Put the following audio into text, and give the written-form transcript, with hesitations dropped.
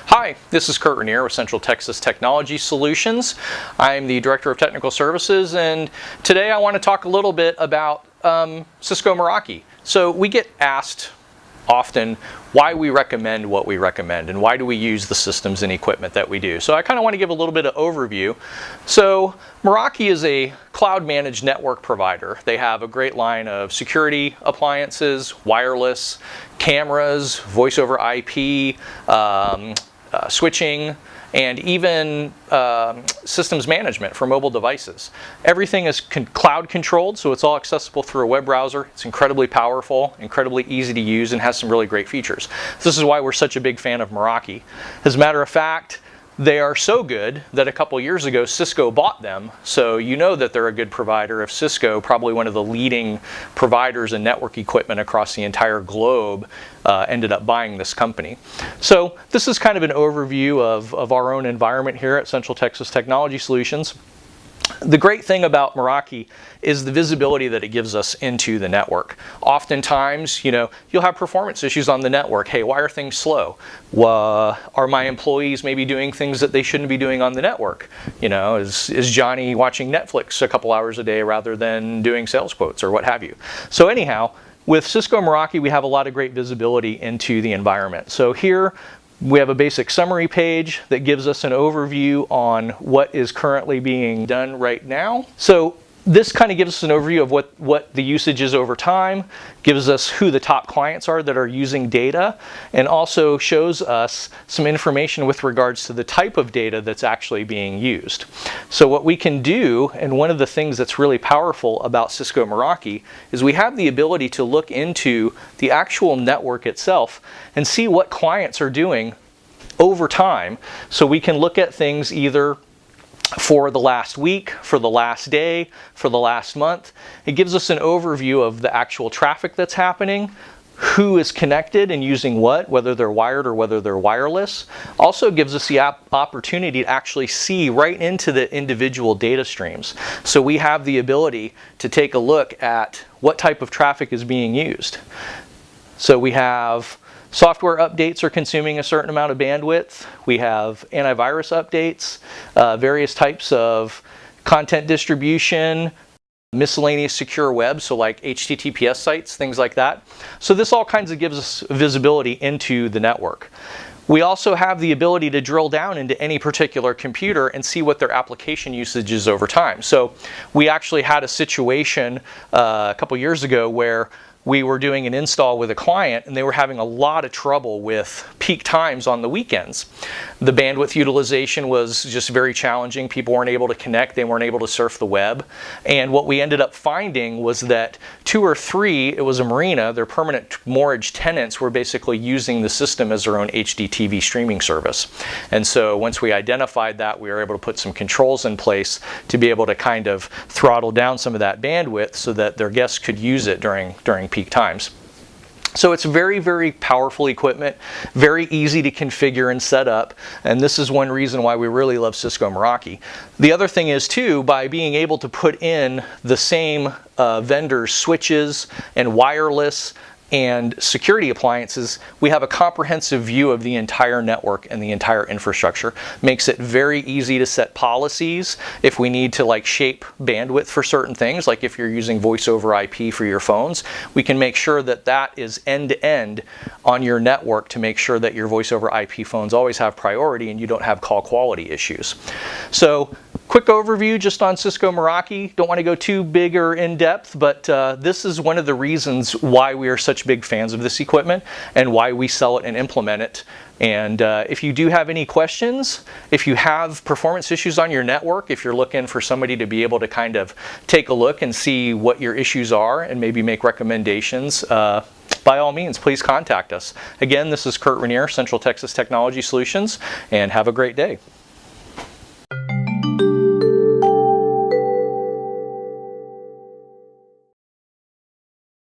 Hi, this is Kurt Rainier with Central Texas Technology Solutions. I'm the Director of Technical Services, and today I want to talk a little bit about Cisco Meraki. So we get asked often why we recommend what we recommend and why do we use the systems and equipment that we do. So I kind of want to give a little bit of overview. So Meraki is a cloud managed network provider. They have a great line of security appliances, wireless, cameras, voice over IP, switching, and even systems management for mobile devices. Everything is cloud controlled, so it's all accessible through a web browser. It's incredibly powerful, incredibly easy to use, and has some really great features. This is why we're such a big fan of Meraki. As a matter of fact, they are so good that a couple years ago Cisco bought them, so you know that they're a good provider if Cisco, probably one of the leading providers in network equipment across the entire globe, ended up buying this company. So this is kind of an overview of our own environment here at Central Texas Technology Solutions. The great thing about Meraki is the visibility that it gives us into the network. Oftentimes, you'll have performance issues on the network. Hey, why are things slow? Are my employees maybe doing things that they shouldn't be doing on the network? Is Johnny watching Netflix a couple hours a day rather than doing sales quotes or what have you? So anyhow, with Cisco Meraki, we have a lot of great visibility into the environment. So here, we have a basic summary page that gives us an overview on what is currently being done right now. So this kind of gives us an overview of what the usage is over time, gives us who the top clients are that are using data, and also shows us some information with regards to the type of data that's actually being used. So what we can do, and one of the things that's really powerful about Cisco Meraki, is we have the ability to look into the actual network itself and see what clients are doing over time. So we can look at things either for the last week, for the last day, for the last month. It gives us an overview of the actual traffic that's happening, who is connected and using what, whether they're wired or whether they're wireless. Also gives us the opportunity to actually see right into the individual data streams. So we have the ability to take a look at what type of traffic is being used. So we have software updates are consuming a certain amount of bandwidth. We have antivirus updates, various types of content distribution, miscellaneous secure web, so like HTTPS sites, things like that. So this all kinds of gives us visibility into the network. We also have the ability to drill down into any particular computer and see what their application usage is over time. So we actually had a situation a couple years ago where we were doing an install with a client and they were having a lot of trouble with peak times on the weekends. The bandwidth utilization was just very challenging. People weren't able to connect, they weren't able to surf the web. And what we ended up finding was that 2 or 3, it was a marina, their permanent mortgage tenants were basically using the system as their own HDTV streaming service. And so once we identified that, we were able to put some controls in place to be able to kind of throttle down some of that bandwidth so that their guests could use it during peak times. So it's very, very powerful equipment, very easy to configure and set up, and this is one reason why we really love Cisco Meraki. The other thing is too, by being able to put in the same vendor's switches and wireless and security appliances, we have a comprehensive view of the entire network and the entire infrastructure. Makes it very easy to set policies if we need to shape bandwidth for certain things, like if you're using voice over IP for your phones, we can make sure that that is end-to-end on your network to make sure that your voice over IP phones always have priority and you don't have call quality issues. So quick overview just on Cisco Meraki. Don't want to go too big or in depth, but this is one of the reasons why we are such big fans of this equipment and why we sell it and implement it. And if you do have any questions, if you have performance issues on your network, if you're looking for somebody to be able to kind of take a look and see what your issues are and maybe make recommendations, by all means, please contact us. Again, this is Kurt Rainier, Central Texas Technology Solutions, and have a great day.